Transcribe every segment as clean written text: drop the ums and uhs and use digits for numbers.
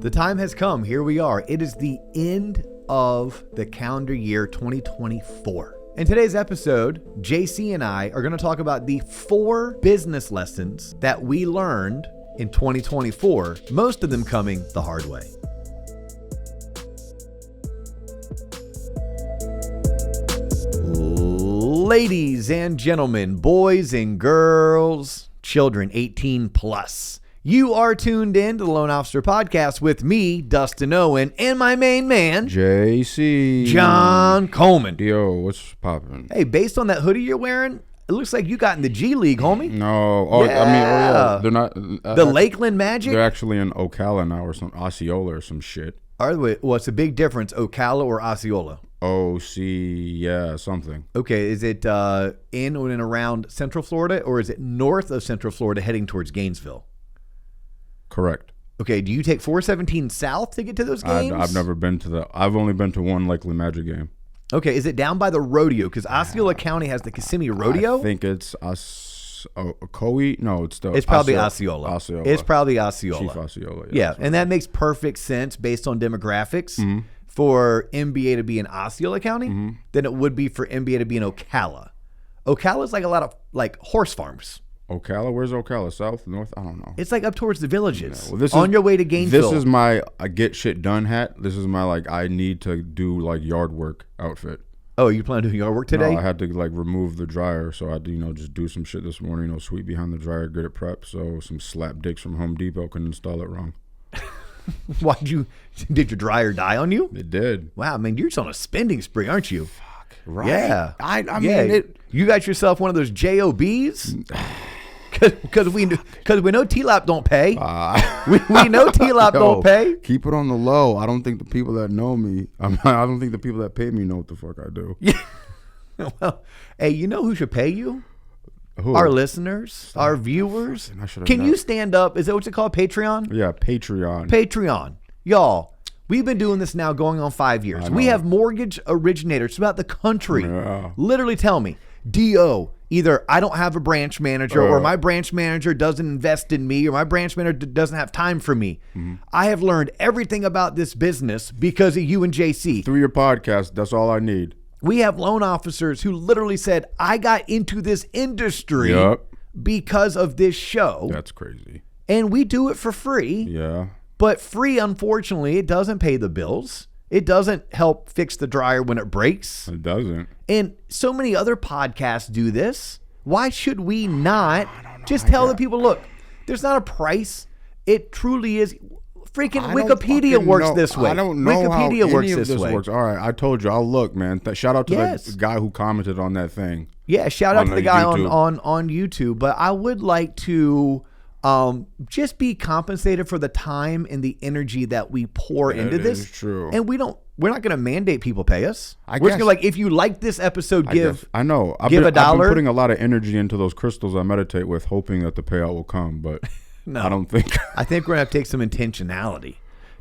The time has come. Here we are. It is the end of the calendar year 2024. In today's episode, JC and I are going to talk about the 4 business lessons that we learned in 2024, most of them coming the hard way. Ladies and gentlemen, boys and girls, children 18 plus. You are tuned in to the Loan Officer Podcast with me, Dustin Owen, and my main man, JC. John Coleman. Yo, what's poppin'? Hey, based on that hoodie you're wearing, it looks like you got in the G League, homie. No. Oh, Yeah. I mean, yeah. They're not. The Lakeland Magic? They're actually in Ocala now or some Osceola or some shit. Well, it's a big difference, Ocala or Osceola? Yeah, something. Okay, is it in and around Central Florida, or is it north of Central Florida heading towards Gainesville? Correct. Okay, do you take 417 south to get to those games? I've never been to I've only been to one Lakeland Magic game. Okay, is it down by the rodeo? Because Osceola County has the Kissimmee Rodeo. I think it's Ocoee. No, it's probably Osceola. It's probably Osceola. Chief Osceola. Yeah, and that makes perfect sense based on demographics for NBA to be in Osceola County than it would be for NBA to be in Ocala. Ocala is like a lot of horse farms. Ocala? Where's Ocala? South, north? I don't know. It's like up towards the villages. Yeah, well, on your way to Gainesville. This is my I get shit done hat. This is my I need to do yard work outfit. Oh, you plan to do yard work today? No, I had to remove the dryer, so I had to just do some shit this morning. Sweep behind the dryer, get it prepped, so some slap dicks from Home Depot couldn't install it wrong. Did your dryer die on you? It did. Wow, man, you're just on a spending spree, aren't you? Fuck. Right. Yeah. I mean, you got yourself one of those JOBs? Because we know T-Lap don't pay. We know T-Lap don't pay. Keep it on the low. I don't think the people that know me, I don't think the people that pay me know what the fuck I do. Yeah. Well, hey, you know who should pay you? Who? Our listeners, our viewers. Can you stand up? Is that what you call Patreon? Yeah, Patreon. Patreon. Y'all, we've been doing this now going on 5 years. We have mortgage originators throughout the country. Yeah. Literally tell me, D.O., either I don't have a branch manager or my branch manager doesn't invest in me or my branch manager doesn't have time for me. I have learned everything about this business because of you and JC. Through your podcast, that's all I need. We have loan officers who literally said, I got into this industry because of this show. That's crazy. And we do it for free. Yeah. But free, unfortunately, it doesn't pay the bills. It doesn't help fix the dryer when it breaks. It doesn't. And so many other podcasts do this. Why should we not just tell the people, look, there's not a price. It truly is. Freaking Wikipedia works this way. I don't know Wikipedia how works any of this this way. works. All right, I told you. I'll look, man. Shout out to the guy who commented on that thing. Yeah, shout out to the guy YouTube. on YouTube. But I would like to just be compensated for the time and the energy that we pour into this. Is true. And we're not going to mandate people pay us. We're just going to if you like this episode, give I know. I've $1. I've been putting a lot of energy into those crystals I meditate with, hoping that the payout will come. But no, I don't think. I think we're going to have to take some intentionality.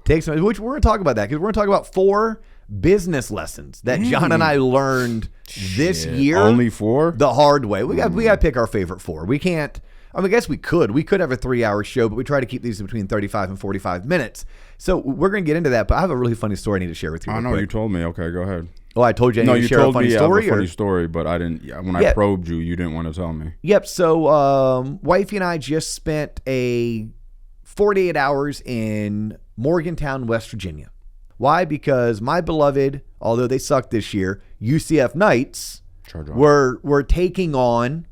Which we're going to talk about that because we're going to talk about 4 business lessons that John and I learned this year. Only 4? The hard way. We got to pick our favorite 4. We can't. I guess we could. We could have a 3-hour show, but we try to keep these between 35 and 45 minutes. So we're going to get into that. But I have a really funny story I need to share with you. I know you told me. Okay, go ahead. Oh, I told you I need to share a funny story? No, you told me I have a funny story, but I didn't. When I probed you, you didn't want to tell me. Yep. So wifey and I just spent 48 hours in Morgantown, West Virginia. Why? Because my beloved, although they sucked this year, UCF Knights were taking on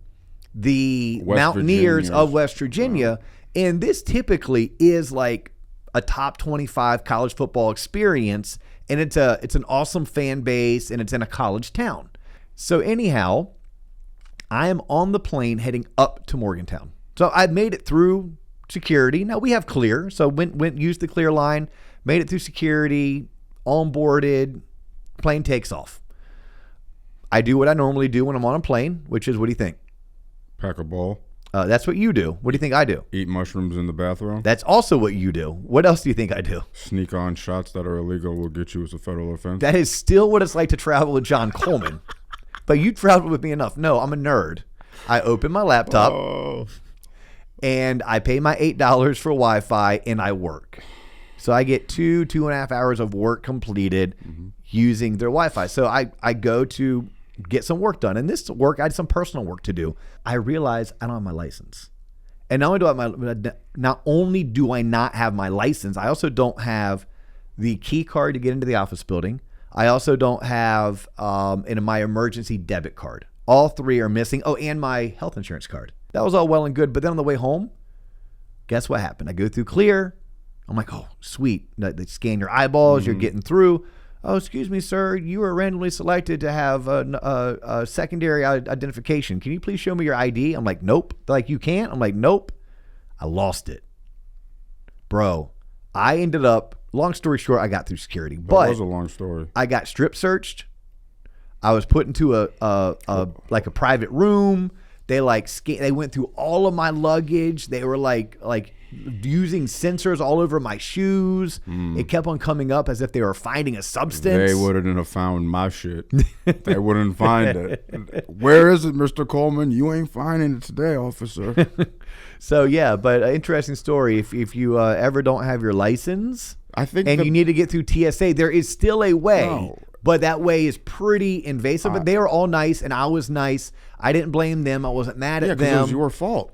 the Mountaineers of West Virginia. And this typically is like a top 25 college football experience. And it's an awesome fan base and it's in a college town. So anyhow, I am on the plane heading up to Morgantown. So I made it through security. Now we have clear. So went used the clear line, made it through security, onboarded, plane takes off. I do what I normally do when I'm on a plane, which is, what do you think? Pack a ball. That's what you do. What do you think I do? Eat mushrooms in the bathroom. That's also what you do. What else do you think I do? Sneak on shots that are illegal will get you as a federal offense. That is still what it's like to travel with John Coleman. But you traveled with me enough. No, I'm a nerd. I open my laptop and I pay my $8 for Wi-Fi and I work. So I get 2.5 hours of work completed using their Wi-Fi. So I go to get some work done. And this work, I had some personal work to do. I realized I don't have my license. And not only do I not have my license, I also don't have the key card to get into the office building. I also don't have my emergency debit card. All three are missing. Oh, and my health insurance card. That was all well and good. But then on the way home, guess what happened? I go through Clear. I'm like, oh, sweet. They scan your eyeballs. You're getting through. Oh, excuse me, sir. You were randomly selected to have a secondary identification. Can you please show me your ID? I'm like, nope. They're like, you can't? I'm like, nope. I lost it. Bro, I ended up, long story short, I got through security. But that was a long story. I got strip searched. I was put into a private room. They they went through all of my luggage. They were like using sensors all over my shoes. It kept on coming up as if they were finding a substance. They wouldn't have found my shit. They wouldn't find it. Where is it, Mr. Coleman? You ain't finding it today, officer. So yeah, but an interesting story. If you ever don't have your license, you need to get through TSA, there is still a way. No. But that way is pretty invasive. But they were all nice, and I was nice. I didn't blame them. I wasn't mad at them. It was your fault.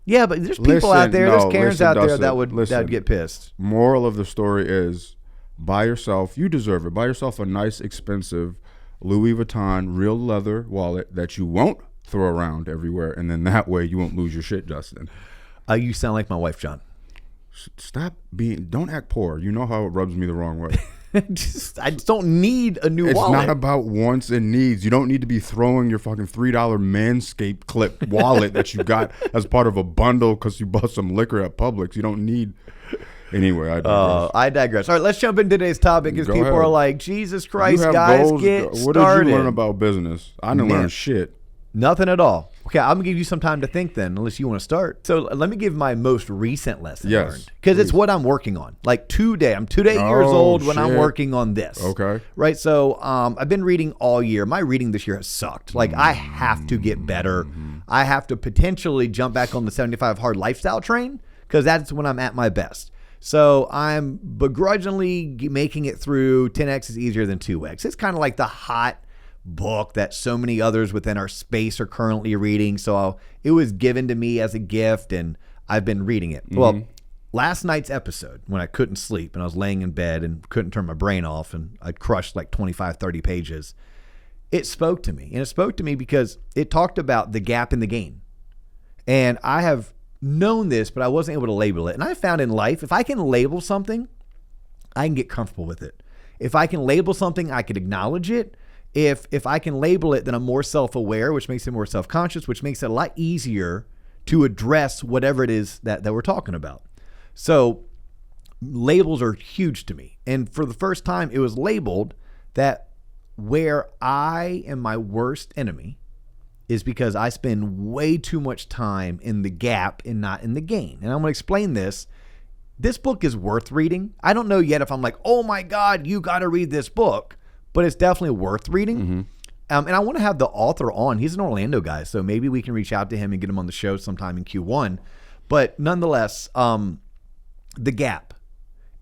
Yeah, but there's people out there, there's Karens out there that would get pissed. Moral of the story is, buy yourself, you deserve it, buy yourself a nice, expensive Louis Vuitton real leather wallet that you won't throw around everywhere, and then that way you won't lose your shit, Justin. You sound like my wife, John. Don't act poor. You know how it rubs me the wrong way. I just don't need a new wallet. It's not about wants and needs. You don't need to be throwing your fucking $3 Manscaped clip wallet that you got as part of a bundle because you bought some liquor at Publix. You don't need. Anyway, I digress. All right, let's jump into today's topic because people are like, Jesus Christ, guys, get started. What did you learn about business? I didn't learn shit. Nothing at all. Okay, I'm going to give you some time to think then, unless you want to start. So let me give my most recent lesson learned. Because it's what I'm working on. Like today, I'm 2 years old when I'm working on this. Okay. Right, so I've been reading all year. My reading this year has sucked. Like I have to get better. I have to potentially jump back on the 75 hard lifestyle train because that's when I'm at my best. So I'm begrudgingly making it through 10X is easier than 2X. It's kind of like the hot book that so many others within our space are currently reading. So it was given to me as a gift and I've been reading it. Well, last night's episode when I couldn't sleep and I was laying in bed and couldn't turn my brain off and I'd crushed like 25, 30 pages. It spoke to me, and it spoke to me because it talked about the gap in the gain. And I have known this, but I wasn't able to label it. And I found in life, if I can label something, I can get comfortable with it. If I can label something, I can acknowledge it. If I can label it, then I'm more self-aware, which makes it more self-conscious, which makes it a lot easier to address whatever it is that we're talking about. So labels are huge to me. And for the first time, it was labeled that where I am my worst enemy is because I spend way too much time in the gap and not in the gain. And I'm going to explain this. This book is worth reading. I don't know yet if I'm like, oh my God, you got to read this book. But it's definitely worth reading. And I want to have the author on. He's an Orlando guy, so maybe we can reach out to him and get him on the show sometime in Q1. But nonetheless, the gap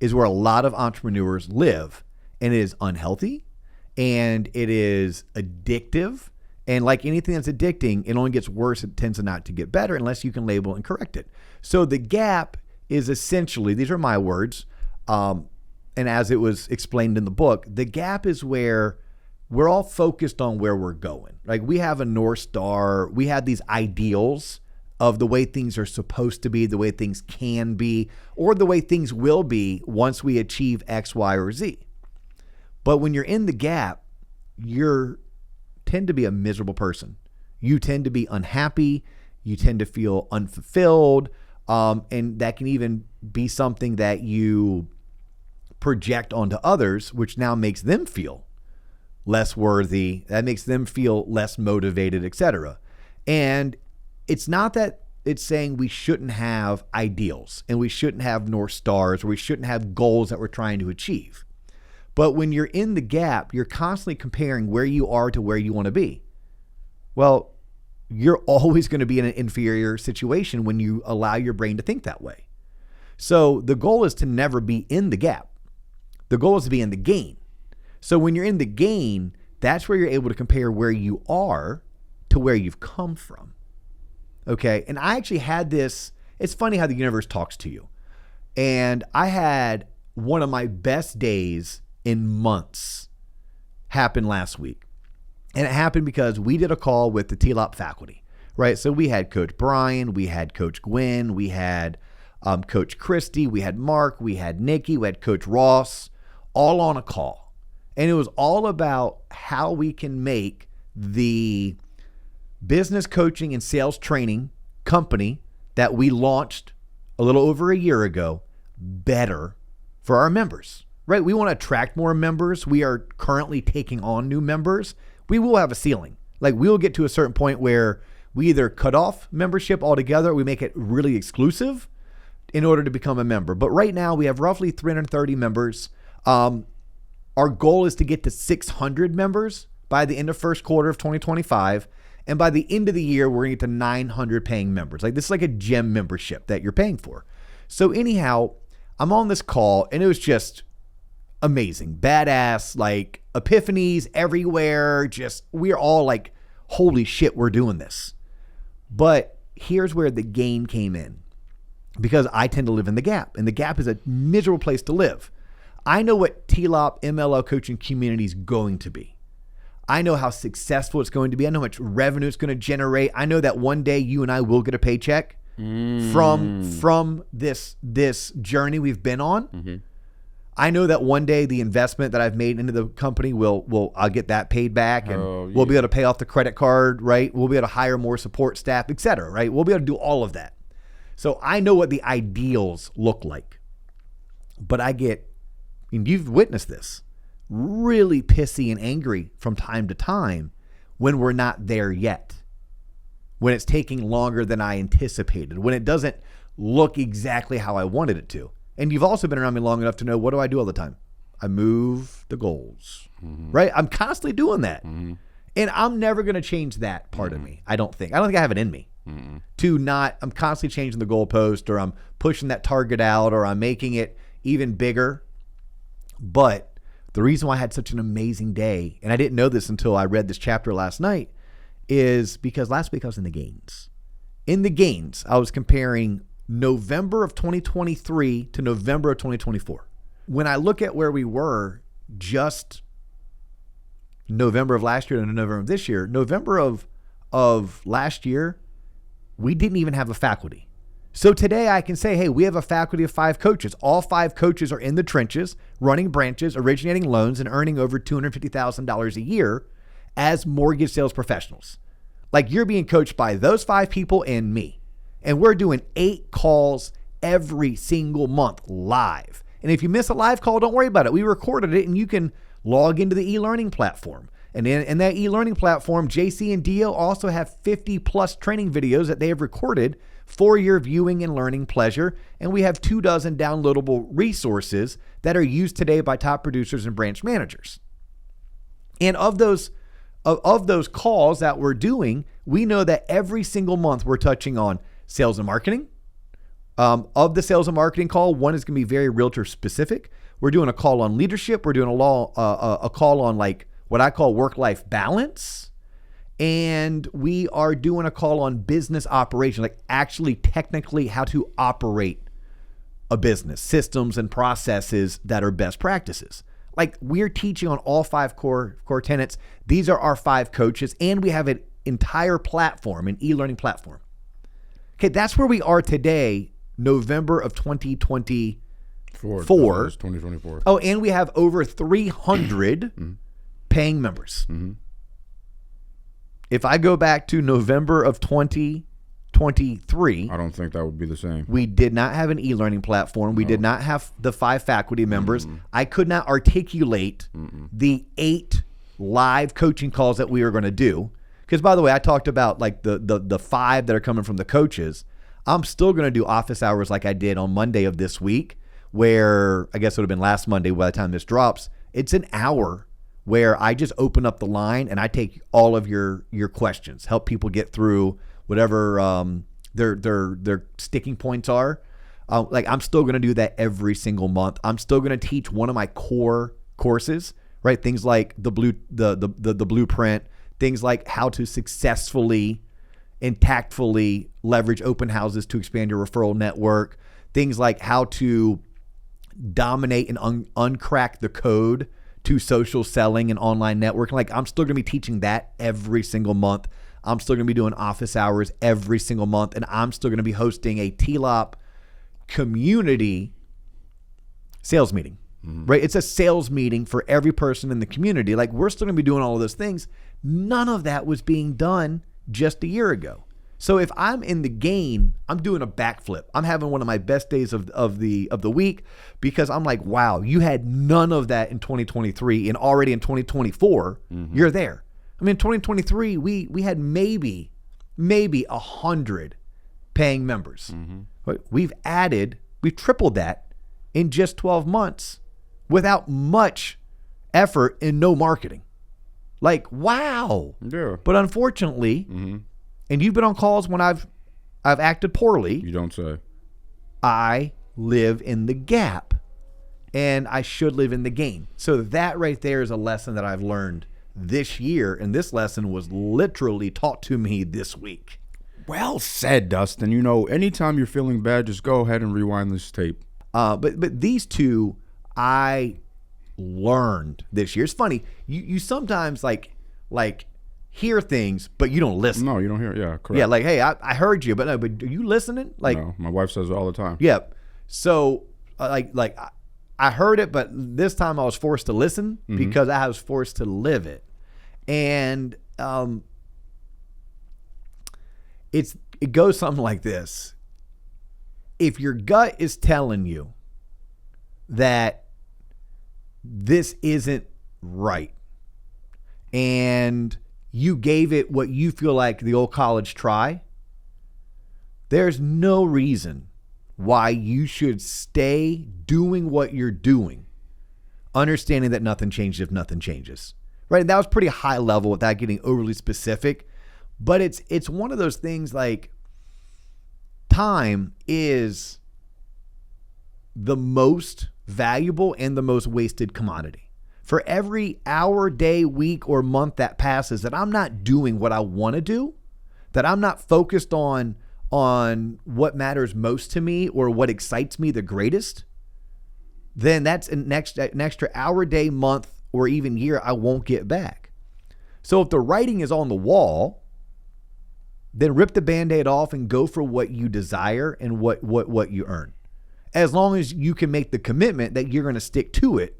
is where a lot of entrepreneurs live, and it is unhealthy, and it is addictive. And like anything that's addicting, it only gets worse. It tends not to get better unless you can label and correct it. So the gap is essentially, these are my words, and as it was explained in the book, the gap is where we're all focused on where we're going. Like we have a North Star. We have these ideals of the way things are supposed to be, the way things can be, or the way things will be once we achieve X, Y, or Z. But when you're in the gap, you tend to be a miserable person. You tend to be unhappy. You tend to feel unfulfilled. And that can even be something that you project onto others, which now makes them feel less worthy. That makes them feel less motivated, etc. And it's not that it's saying we shouldn't have ideals and we shouldn't have North Stars or we shouldn't have goals that we're trying to achieve. But when you're in the gap, you're constantly comparing where you are to where you want to be. Well, you're always going to be in an inferior situation when you allow your brain to think that way. So the goal is to never be in the gap. The goal is to be in the gain. So when you're in the gain, that's where you're able to compare where you are to where you've come from. Okay. And I actually had this, it's funny how the universe talks to you. And I had one of my best days in months happen last week. And it happened because we did a call with the TLOP faculty, right? So we had Coach Brian, we had Coach Gwen, we had Coach Christy, we had Mark, we had Nikki, we had Coach Ross, all on a call. And it was all about how we can make the business coaching and sales training company that we launched a little over a year ago better for our members, right? We want to attract more members. We are currently taking on new members. We will have a ceiling. Like we'll get to a certain point where we either cut off membership altogether, or we make it really exclusive in order to become a member. But right now we have roughly 330 members. Our goal is to get to 600 members by the end of first quarter of 2025. And by the end of the year, we're going to get to 900 paying members. Like this is like a gym membership that you're paying for. So anyhow, I'm on this call and it was just amazing, badass, like epiphanies everywhere. Just, we're all like, holy shit, we're doing this. But here's where the gain came in, because I tend to live in the gap, and the gap is a miserable place to live. I know what TLOP MLL coaching community is going to be. I know how successful it's going to be. I know how much revenue it's going to generate. I know that one day you and I will get a paycheck from this journey we've been on. Mm-hmm. I know that one day the investment that I've made into the company I'll get that paid back, and we'll be able to pay off the credit card, right? We'll be able to hire more support staff, et cetera, right? We'll be able to do all of that. So I know what the ideals look like, but and you've witnessed this, really pissy and angry from time to time when we're not there yet, when it's taking longer than I anticipated, when it doesn't look exactly how I wanted it to. And you've also been around me long enough to know, what do I do all the time? I move the goals, right? I'm constantly doing that. Mm-hmm. And I'm never going to change that part of me. I don't think I have it in me I'm constantly changing the goalpost, or I'm pushing that target out, or I'm making it even bigger. But the reason why I had such an amazing day, and I didn't know this until I read this chapter last night, is because last week I was in the gains. In the gains, I was comparing November of 2023 to November of 2024. When I look at where we were just November of last year and November of this year, November of last year, we didn't even have a faculty. So today I can say, hey, we have a faculty of 5 coaches. All 5 coaches are in the trenches, running branches, originating loans, and earning over $250,000 a year as mortgage sales professionals. Like, you're being coached by those 5 people and me. And we're doing 8 calls every single month live. And if you miss a live call, don't worry about it. We recorded it, and you can log into the e-learning platform. And in that e-learning platform, JC and Dio also have 50 plus training videos that they have recorded for your viewing and learning pleasure. And we have 24 downloadable resources that are used today by top producers and branch managers. And of those calls that we're doing, we know that every single month we're touching on sales and marketing. Of the sales and marketing call, one is going to be very realtor specific. We're doing a call on leadership. We're doing a call on like what I call work-life balance. And we are doing a call on business operation, like actually technically how to operate a business, systems and processes that are best practices. Like, we're teaching on all 5 core tenets. These are our 5 coaches, and we have an entire platform, an e-learning platform. Okay, that's where we are today, November of 2024. 2024. Oh, and we have over 300 paying members. Mm-hmm. If I go back to November of 2023, I don't think that would be the same. We did not have an e-learning platform. We did not have the 5 faculty members. I could not articulate the 8 live coaching calls that we were going to do. Because, by the way, I talked about like the 5 that are coming from the coaches. I'm still going to do office hours like I did on Monday of this week, where I guess it would have been last Monday by the time this drops. It's an hour where I just open up the line and I take all of your questions, help people get through whatever their sticking points are. Like I'm still going to do that every single month. I'm still going to teach one of my core courses, right? Things like the blueprint, things like how to successfully and tactfully leverage open houses to expand your referral network, things like how to dominate and uncrack the code to social selling and online networking. Like I'm still going to be teaching that every single month. I'm still going to be doing office hours every single month, and I'm still going to be hosting a TLOP community sales meeting, right? It's a sales meeting for every person in the community. Like we're still going to be doing all of those things. None of that was being done just a year ago. So if I'm in the gain, I'm doing a backflip. I'm having one of my best days of the week because I'm like, wow, you had none of that in 2023, and already in 2024, you're there. I mean, in 2023, we had maybe 100 paying members. We've tripled that in just 12 months without much effort and no marketing. Like, wow. Yeah. But unfortunately, and you've been on calls when I've acted poorly. You don't say. I live in the gap, and I should live in the gain. So that right there is a lesson that I've learned this year, and this lesson was literally taught to me this week. Well said, Dustin. You know, anytime you're feeling bad, just go ahead and rewind this tape. But these two I learned this year. It's funny. You sometimes like hear things, but you don't listen. No, you don't hear it. Yeah, correct. Yeah, like, hey, I heard you, but are you listening? Like, no, my wife says it all the time. Yeah. So I heard it, but this time I was forced to listen because I was forced to live it. And it goes something like this. If your gut is telling you that this isn't right, and you gave it what you feel like the old college try, there's no reason why you should stay doing what you're doing, understanding that nothing changes if nothing changes. Right? And that was pretty high level without getting overly specific. But it's one of those things like time is the most valuable and the most wasted commodity. For every hour, day, week, or month that passes that I'm not doing what I want to do, that I'm not focused on what matters most to me or what excites me the greatest, then that's an extra hour, day, month, or even year I won't get back. So if the writing is on the wall, then rip the Band-Aid off and go for what you desire and what you earn. As long as you can make the commitment that you're going to stick to it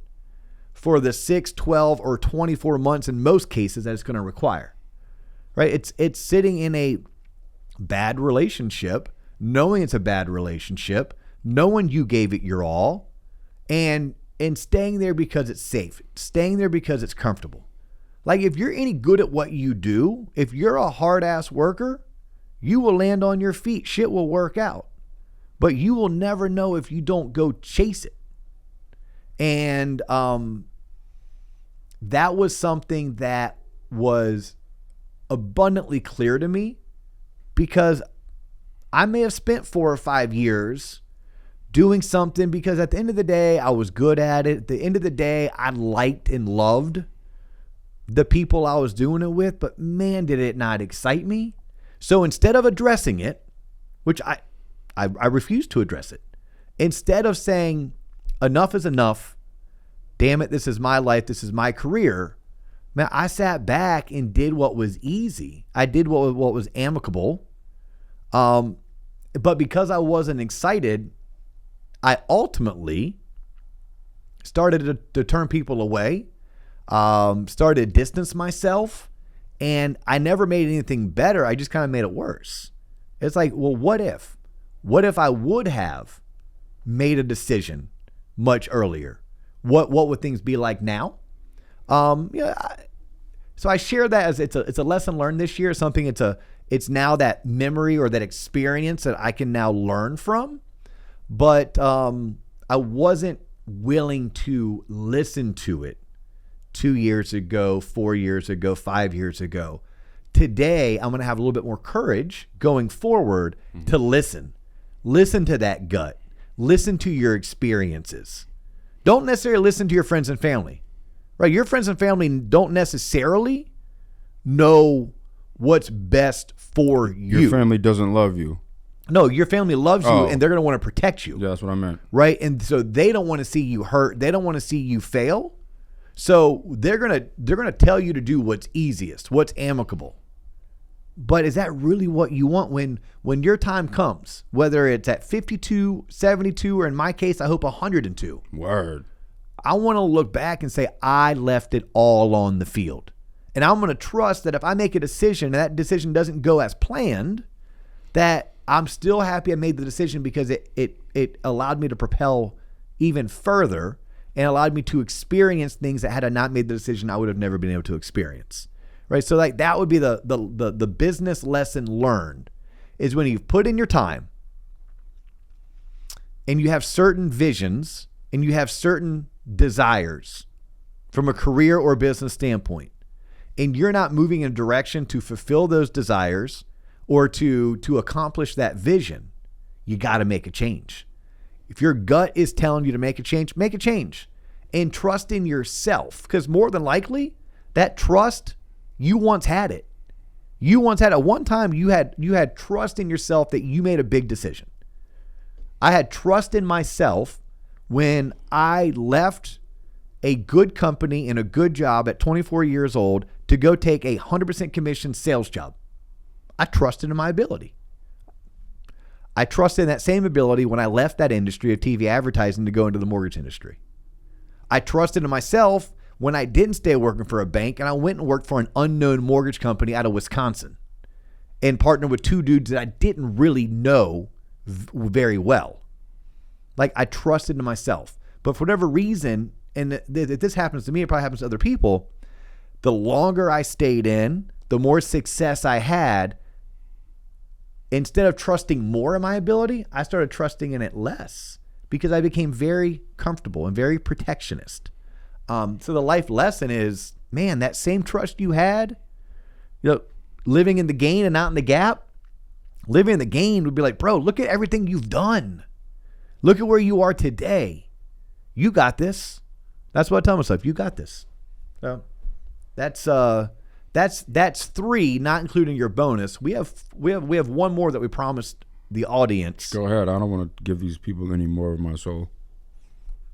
for the 6, 12, or 24 months in most cases that it's going to require. Right? It's sitting in a bad relationship, knowing it's a bad relationship, knowing you gave it your all, and staying there because it's safe, staying there because it's comfortable. Like if you're any good at what you do, if you're a hard ass worker, you will land on your feet. Shit will work out. But you will never know if you don't go chase it. And that was something that was abundantly clear to me because I may have spent 4 or 5 years doing something because at the end of the day, I was good at it. At the end of the day, I liked and loved the people I was doing it with, but man, did it not excite me. So instead of addressing it, which I refuse to address it, instead of saying enough is enough, damn it, this is my life, this is my career, man, I sat back and did what was easy. I did what was amicable. But because I wasn't excited, I ultimately started to turn people away, started to distance myself, and I never made anything better. I just kind of made it worse. It's like, well, what if? What if I would have made a decision much earlier? What would things be like now? So I share that as it's a lesson learned this year. Something it's now that memory or that experience that I can now learn from. But I wasn't willing to listen to it 2 years ago, 4 years ago, 5 years ago. Today, I'm going to have a little bit more courage going forward to listen to that gut, listen to your experiences. Don't necessarily listen to your friends and family, right? Your friends and family don't necessarily know what's best for you. Your family doesn't love you. No, your family loves you, and they're going to want to protect you. Yeah, that's what I meant. Right? And so they don't want to see you hurt. They don't want to see you fail. So they're going to tell you to do what's easiest, what's amicable. But is that really what you want when your time comes, whether it's at 52, 72, or in my case, I hope 102? Word. I want to look back and say, I left it all on the field. And I'm going to trust that if I make a decision and that decision doesn't go as planned, that I'm still happy I made the decision because it allowed me to propel even further and allowed me to experience things that had I not made the decision, I would have never been able to experience. Right? So like that would be the business lesson learned is when you've put in your time and you have certain visions and you have certain desires from a career or business standpoint, and you're not moving in a direction to fulfill those desires or to accomplish that vision, you got to make a change. If your gut is telling you to make a change and trust in yourself, because more than likely that trust, you once had it. At one time you had trust in yourself that you made a big decision. I had trust in myself when I left a good company and a good job at 24 years old to go take a 100% commission sales job. I trusted in my ability. I trusted in that same ability when I left that industry of TV advertising to go into the mortgage industry. I trusted in myself when I didn't stay working for a bank and I went and worked for an unknown mortgage company out of Wisconsin and partnered with two dudes that I didn't really know very well. Like I trusted in myself. But for whatever reason, and if this happens to me, it probably happens to other people, the longer I stayed in, the more success I had. Instead of trusting more in my ability, I started trusting in it less because I became very comfortable and very protectionist. So the life lesson is, man, that same trust you had, living in the gain and not in the gap, living in the gain would be like, bro, look at everything you've done. Look at where you are today. You got this. That's what I tell myself. You got this. So that's 3, not including your bonus. We have one more that we promised the audience. Go ahead. I don't want to give these people any more of my soul.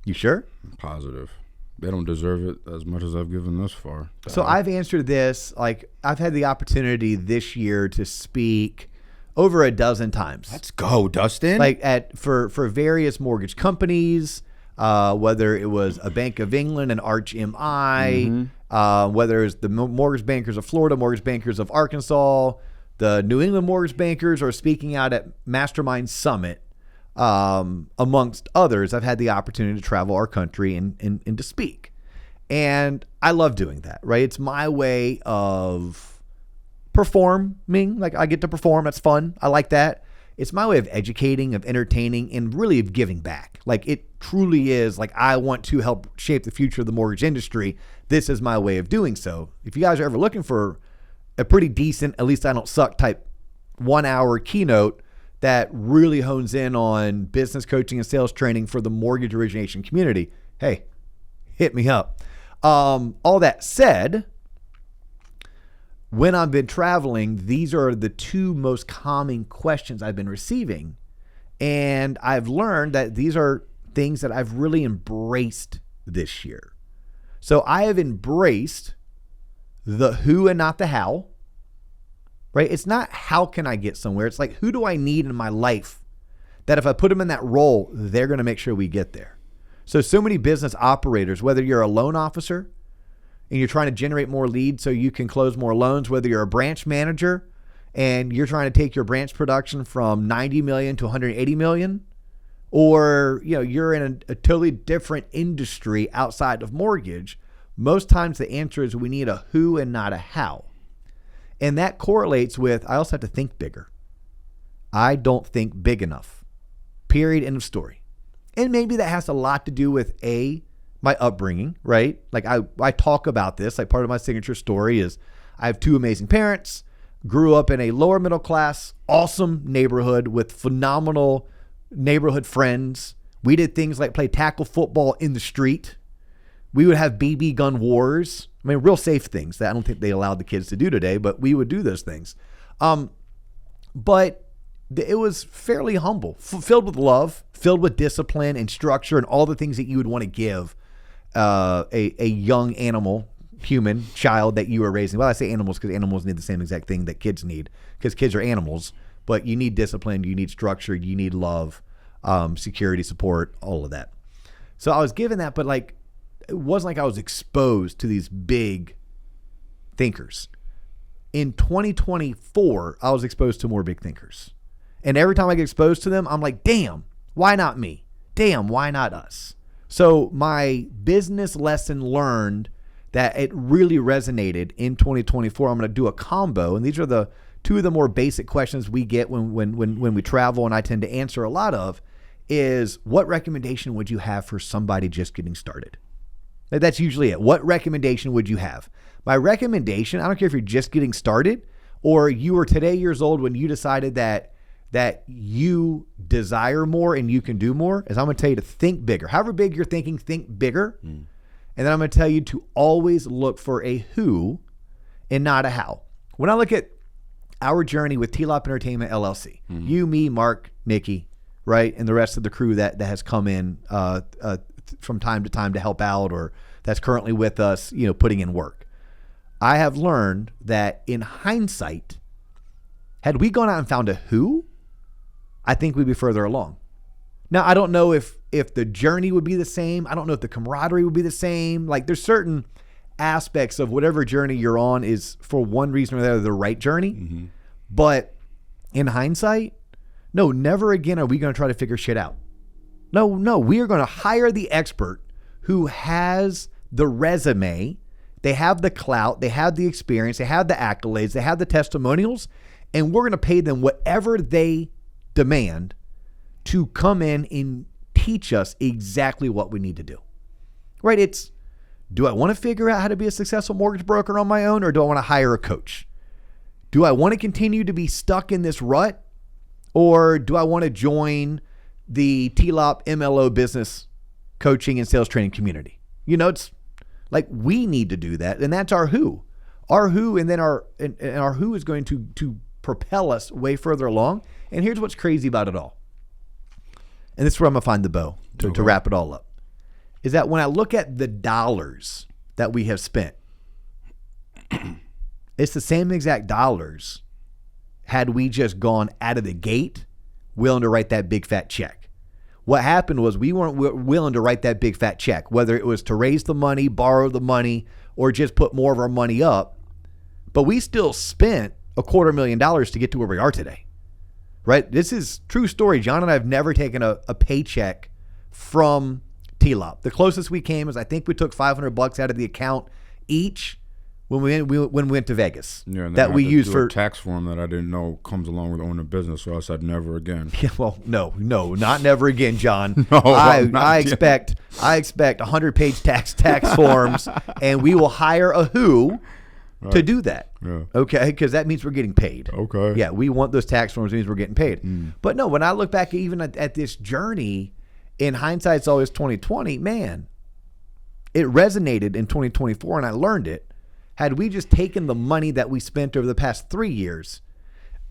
You sure? I'm positive. They don't deserve it as much as I've given thus far. So I've answered this. Like I've had the opportunity this year to speak over a dozen times. Let's go, Dustin. Like for various mortgage companies, whether it was a Bank of England, an Arch MI, whether it's the Mortgage Bankers of Florida, Mortgage Bankers of Arkansas, the New England Mortgage Bankers, or speaking out at Mastermind Summit, amongst others. I've had the opportunity to travel our country and to speak. And I love doing that, right? It's my way of performing. Like I get to perform. That's fun. I like that. It's my way of educating, of entertaining, and really of giving back. Like it truly is like I want to help shape the future of the mortgage industry. This is my way of doing so. If you guys are ever looking for a pretty decent, at least I don't suck type 1 hour keynote that really hones in on business coaching and sales training for the mortgage origination community, hey, hit me up. All that said, when I've been traveling, these are the 2 most common questions I've been receiving. And I've learned that these are things that I've really embraced this year. So I have embraced the who and not the how, right? It's not how can I get somewhere. It's like, who do I need in my life that if I put them in that role, they're going to make sure we get there. So many business operators, whether you're a loan officer and you're trying to generate more leads so you can close more loans, whether you're a branch manager and you're trying to take your branch production from 90 million to 180 million, or you're in a totally different industry outside of mortgage, most times the answer is we need a who and not a how. And that correlates with, I also have to think bigger. I don't think big enough. Period. End of story. And maybe that has a lot to do with my upbringing, right? Like I talk about this, like part of my signature story is I have 2 amazing parents, grew up in a lower middle class, awesome neighborhood with phenomenal, neighborhood friends. We did things like play tackle football in the street. We would have BB gun wars. I mean, real safe things that I don't think they allowed the kids to do today, but we would do those things. But it was fairly humble, filled with love, filled with discipline and structure and all the things that you would want to give a young animal, human, child that you are raising. Well, I say animals because animals need the same exact thing that kids need, because kids are animals, but you need discipline, you need structure, you need love, security, support, all of that. So I was given that, but like, it wasn't like I was exposed to these big thinkers. In 2024, I was exposed to more big thinkers. And every time I get exposed to them, I'm like, damn, why not me? Damn, why not us? So my business lesson learned that it really resonated in 2024. I'm going to do a combo. And these are the two of the more basic questions we get when we travel, and I tend to answer a lot of, is what recommendation would you have for somebody just getting started? That's usually it. What recommendation would you have? My recommendation, I don't care if you're just getting started or you were today years old when you decided that you desire more and you can do more, is I'm going to tell you to think bigger. However big you're thinking, think bigger. And then I'm going to tell you to always look for a who and not a how. When I look at our journey with T-Lop Entertainment LLC, you, me, Mark, Nikki, right, and the rest of the crew that has come in from time to time to help out or that's currently with us, putting in work. I have learned that in hindsight, had we gone out and found a who, I think we'd be further along. Now, I don't know if the journey would be the same. I don't know if the camaraderie would be the same. Like, there's certain aspects of whatever journey you're on is, for one reason or the other, the right journey. But in hindsight, no, never again are we going to try to figure shit out. No, we are going to hire the expert who has the resume, they have the clout, they have the experience, they have the accolades, they have the testimonials, and we're going to pay them whatever they demand to come in and teach us exactly what we need to do. Right? It's, do I want to figure out how to be a successful mortgage broker on my own, or do I want to hire a coach? Do I want to continue to be stuck in this rut, or do I want to join the T-Lop MLO business coaching and sales training community? It's like, we need to do that. And that's our who, and then our who is going to propel us way further along. And here's what's crazy about it all. And this is where I'm going to find the bow to wrap it all up, is that when I look at the dollars that we have spent, it's the same exact dollars had we just gone out of the gate willing to write that big fat check. What happened was we weren't willing to write that big fat check, whether it was to raise the money, borrow the money, or just put more of our money up. But we still spent $250,000 to get to where we are today, right? This is true story. John and I have never taken a paycheck from T-Lop. The closest we came is, I think we took $500 out of the account each when we went to Vegas. Yeah, and that we used for a tax form that I didn't know comes along with owning a business, so I said never again. Yeah, well, no, not never again, John. No, I expect 100-page tax forms, and we will hire a who to do that. Yeah. Okay, because that means we're getting paid. Okay. Yeah, we want those tax forms. It means we're getting paid. But no, when I look back even at this journey, in hindsight, it's always 2020. Man, it resonated in 2024, and I learned it. Had we just taken the money that we spent over the past 3 years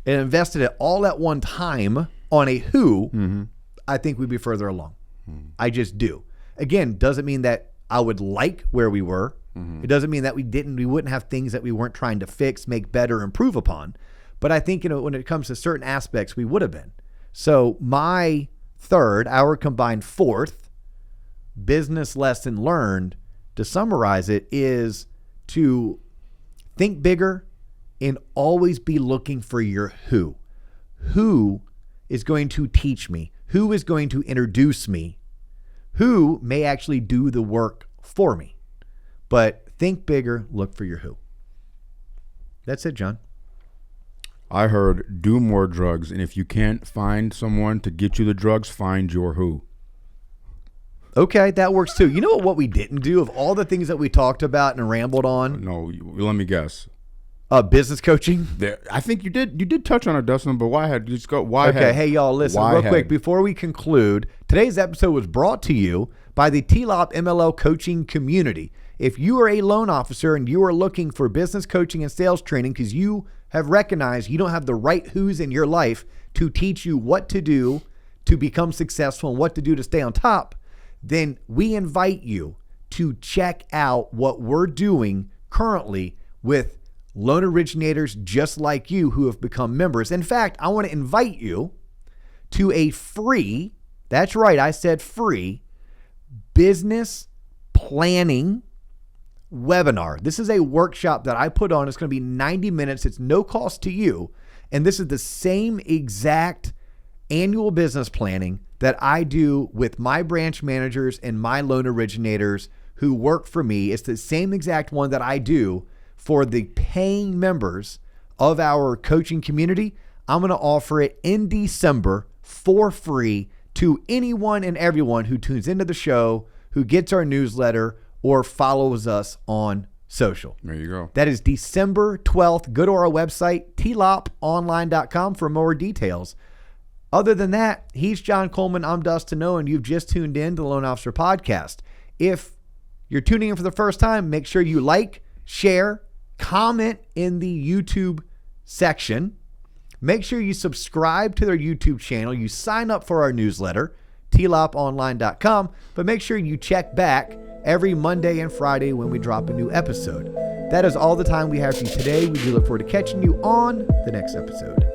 and invested it all at one time on a who, I think we'd be further along. I just do. Again, doesn't mean that I would like where we were. It doesn't mean that we wouldn't have things that we weren't trying to fix, make better, improve upon. But I think, when it comes to certain aspects, we would have been. So my third, our combined fourth business lesson learned, to summarize it, is to think bigger and always be looking for your who. Who is going to teach me? Who is going to introduce me? Who may actually do the work for me? But think bigger, look for your who. That's it, John. I heard do more drugs, and if you can't find someone to get you the drugs, find your who. Okay, that works too. You know what we didn't do of all the things that we talked about and rambled on? No, let me guess. Business coaching. I think you did touch on it, Dustin, but why had just go why Okay, had, hey y'all, listen why real had- quick before we conclude. Today's episode was brought to you by the TLOP MLO coaching community. If you are a loan officer and you are looking for business coaching and sales training because you have recognized you don't have the right who's in your life to teach you what to do to become successful and what to do to stay on top, then we invite you to check out what we're doing currently with loan originators just like you who have become members. In fact, I want to invite you to a free, that's right, I said free, business planning webinar. This is a workshop that I put on. It's going to be 90 minutes. It's no cost to you. And this is the same exact annual business planning that I do with my branch managers and my loan originators who work for me. It's the same exact one that I do for the paying members of our coaching community. I'm going to offer it in December for free to anyone and everyone who tunes into the show, who gets our newsletter, or follows us on social. There you go. That is December 12th. Go to our website, tloponline.com, for more details. Other than that, he's John Coleman. I'm Dustin O, and you've just tuned in to the Loan Officer Podcast. If you're tuning in for the first time, make sure you like, share, comment in the YouTube section. Make sure you subscribe to their YouTube channel. You sign up for our newsletter, tloponline.com, but make sure you check back every Monday and Friday when we drop a new episode. That is all the time we have for you today. We do look forward to catching you on the next episode.